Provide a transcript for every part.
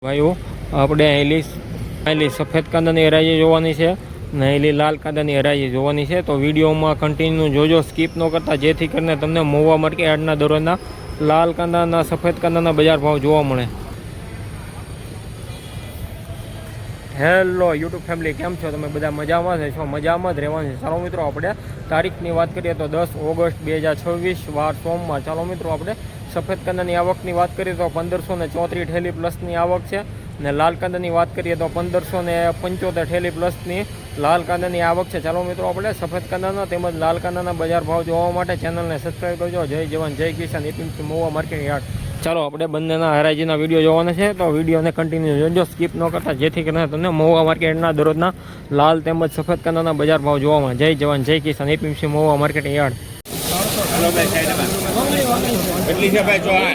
ભાઈઓ આપણે અહીંલી સફેદ કાંદાની હરાજી જોવાની છે ને અહીંલી લાલ કાંદાની હરાજી જોવાની છે. તો વિડીયોમાં કન્ટિન્યુ જોજો, સ્કીપ ન કરતા, જેથી કરીને તમને મહુવા માર્કેટના દરરોજના લાલ કાંદાના સફેદ કાંદાના બજાર ભાવ જોવા મળે. હેલો યુટ્યુબ ફેમિલી, કેમ છો તમે? બધા મજામાં જ છો? મજામાં જ રહેવાનું છે. ચાલો મિત્રો, આપણે તારીખની વાત કરીએ તો 10 ઓગસ્ટ 2026 વાર સોમવાર. ચાલો મિત્રો, આપણે સફેદ કાંદાની આવકની વાત કરીએ તો 1534 ઠેલી પ્લસની આવક છે ને લાલ કાંદાની વાત કરીએ તો 1575 ઠેલી પ્લસની લાલ કાંદાની આવક છે. ચાલો મિત્રો, આપણે સફેદ કાંદાના તેમજ લાલ કાંદાના બજાર ભાવ જોવા માટે ચેનલને સબસ્ક્રાઈબ કરજો. જય જવાન જય કિસાન, એપીએમસી મહુવા માર્કેટ યાર્ડ. ચાલો આપણે બંનેના હરાજીના વિડીયો જોવાના છે, તો વિડીયોને કન્ટિન્યુ જોજો, સ્કીપ ન કરતા, જેથી કરીને તમને મહુવા માર્કેટના દરરોજના લાલ તેમજ સફેદ કાંદાના બજાર ભાવ જોવામાં. જય જવાન જય કિસાન, એપીએમસી મહુવા માર્કેટ યાર્ડ. કેટલી છે ભાઈ? 339.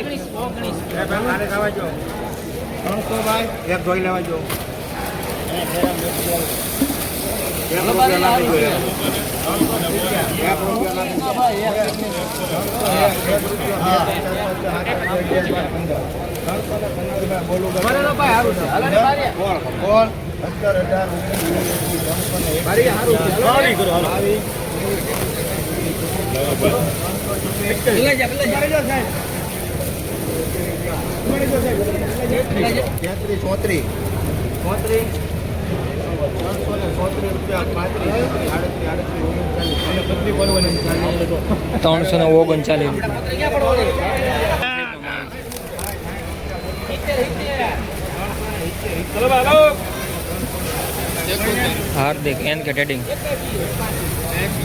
हार्दिक एन के ट्रेडिंग ₹398.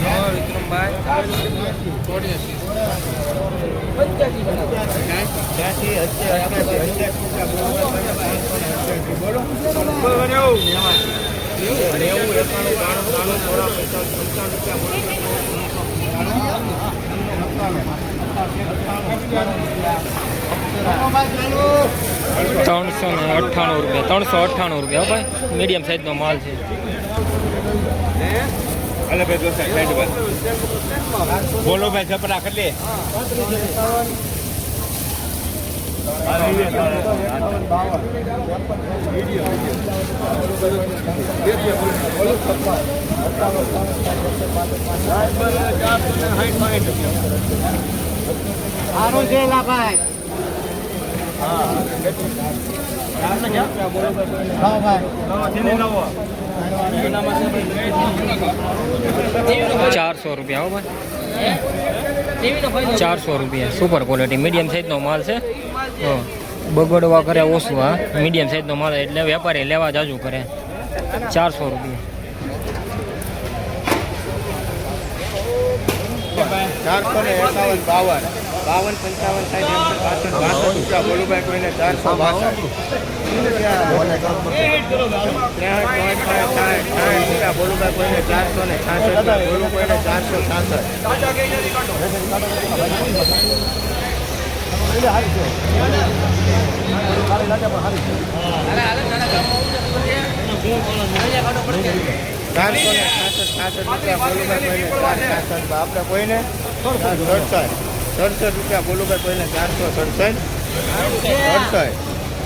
398 रुपया भाई, मीडियम साइज नो माल है. બોલો ભાઈ, છપરા કેટલી? સારું છે ભાઈ. ₹400 हो भाई, 400 रुपया. सुपर क्वॉलिटी मीडियम साइज नो माल है. बगड़वा करे ओछું. हाँ, मीडियम साइज नो माल એટલે વેપારી લેવા જાજુ કરે. 400 रुपया. 451, 52, 55, 60, 62 બોલું ભાઈ કોઈને 462. બોલું ભાઈ કોઈને 466, બોલું કોઈને 466. 466 આપણે કોઈને 67 રૂપિયા બોલું ભાઈ કોઈને 467.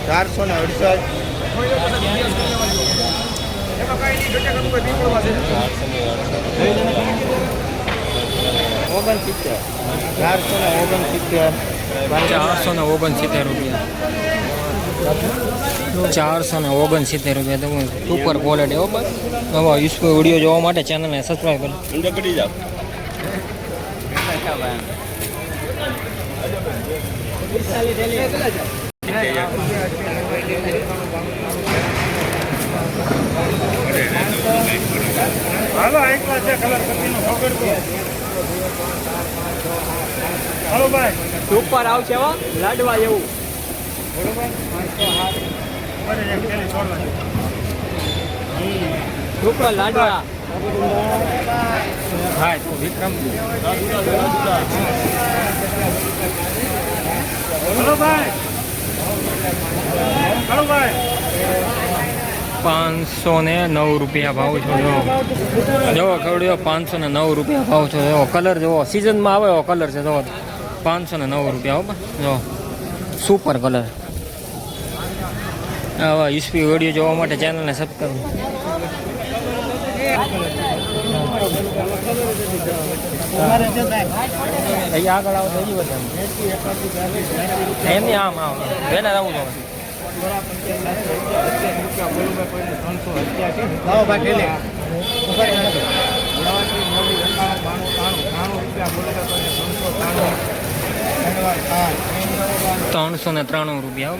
468. ₹469 તો સુપર ક્વોલિટી. હો બસ, નવા યુઝફુલ વિડીયો જોવા માટે ચેનલને સબસ્ક્રાઈબ કરો. સુપર આવશે હો, લાડવા જેવું. સુપર લાડવા. હા, તો વિક્રમ 509 રૂપિયા ભાવ છો. જો ખવડ્યો 509 રૂપિયા ભાવ છો. જો કલર જુઓ, સિઝનમાં આવે એવો કલર છે. જો 509 રૂપિયા. હો જો સુપર કલર. આવા યુસપી વિડીયો જોવા માટે ચેનલને સબસ્ક્રાઈબ અહીંયા આગળ આવો તો હજી વધારે એમની આમ આમ વહેલા આવું જોઈએ લાવો ભાઈ ઢીલે. 393 રૂપિયા હો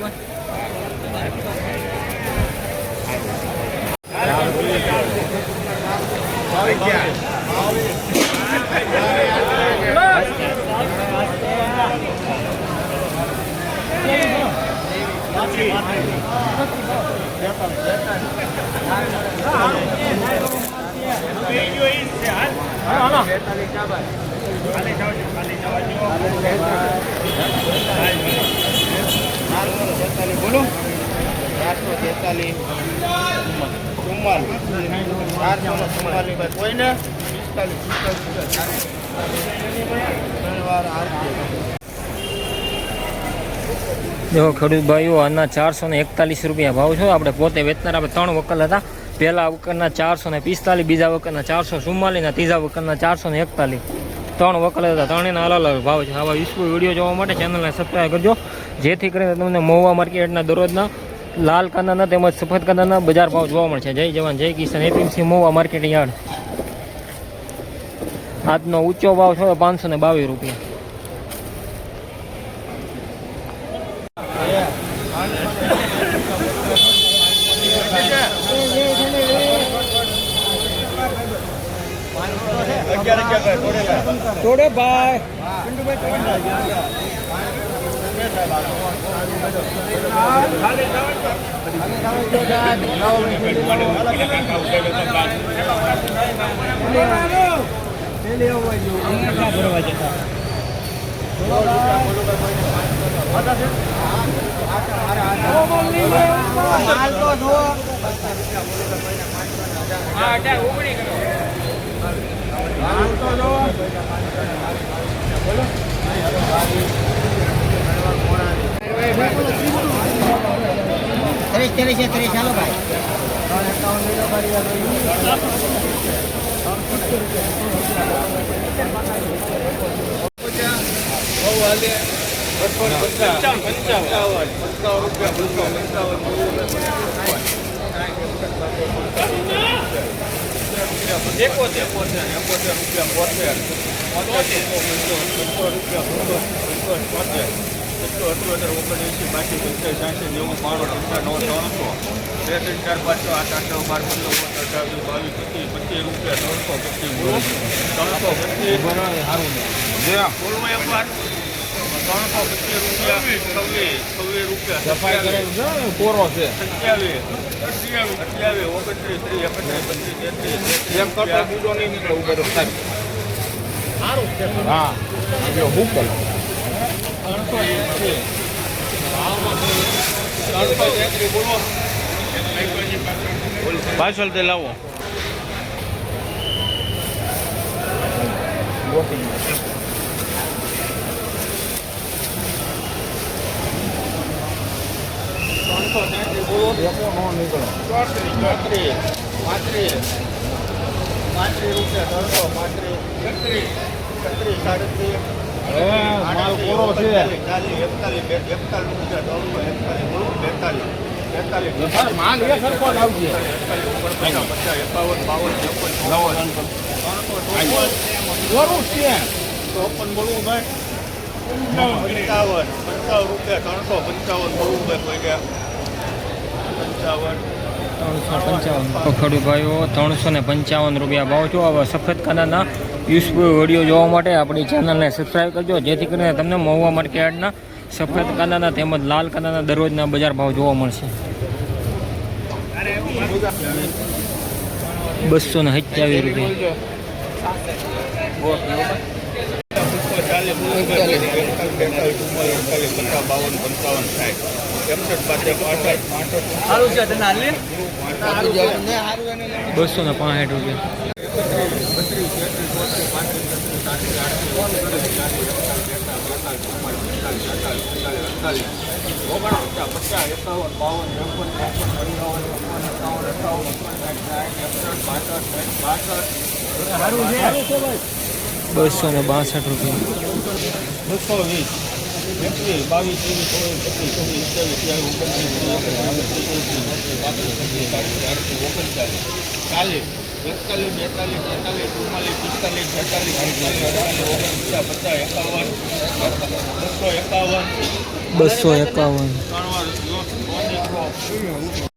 બોલો 443 444 કોઈને 45 જો ખેડૂત ભાઈઓ આના 441 રૂપિયા ભાવ છે. આપણે પોતે વેચનાર આપણે 3 વકલ હતા. પહેલા વકલના 445, બીજા વકલના 444 ને ત્રીજા વકલના 441. 3 વકલ હતા. ત્રણેના અલગ અલગ ભાવ છે. આવા યુસફુલ વિડીયો જોવા માટે ચેનલને સબસ્ક્રાઈબ કરજો, જેથી કરીને તમને મહુવા માર્કેટના દરરોજના લાલ કાંદાના તેમજ સફેદ કાંદાના બજાર ભાવ જોવા મળશે. જય જવાન જય કિસાન. APMC Mahuva market yard. આજનો ઊંચો ભાવ છે 522 રૂપિયા. તોડે ભાઈ. ત્રીસ ચાલો ભાઈ. કોરો છે એમ કરતા બીજો નહીં નીકળે ઉભો તો સાહેબ. હા મોકલ પાછળ તે લાવો. ખેડૂત ભાઈઓ 355 રૂપિયા ભાવ છો. હવે સફેદ કાંદાના યુસફુલ વિડીયો જોવા માટે આપણી ચેનલને સબસ્ક્રાઈબ કરજો, જેથી કરીને તમને મહુવા માર્કેટના સફેદ કાંદાના તેમજ લાલ કાંદાના દરરોજના બજાર ભાવ જોવા મળશે. 227 રૂપિયા. સારું છે તને હાલી. 265 રૂપિયા. બસો ને 62 રૂપિયા. 220, 21, 22, 23, 24, 25, 46, 47, 48, 49, 50, 51, 251.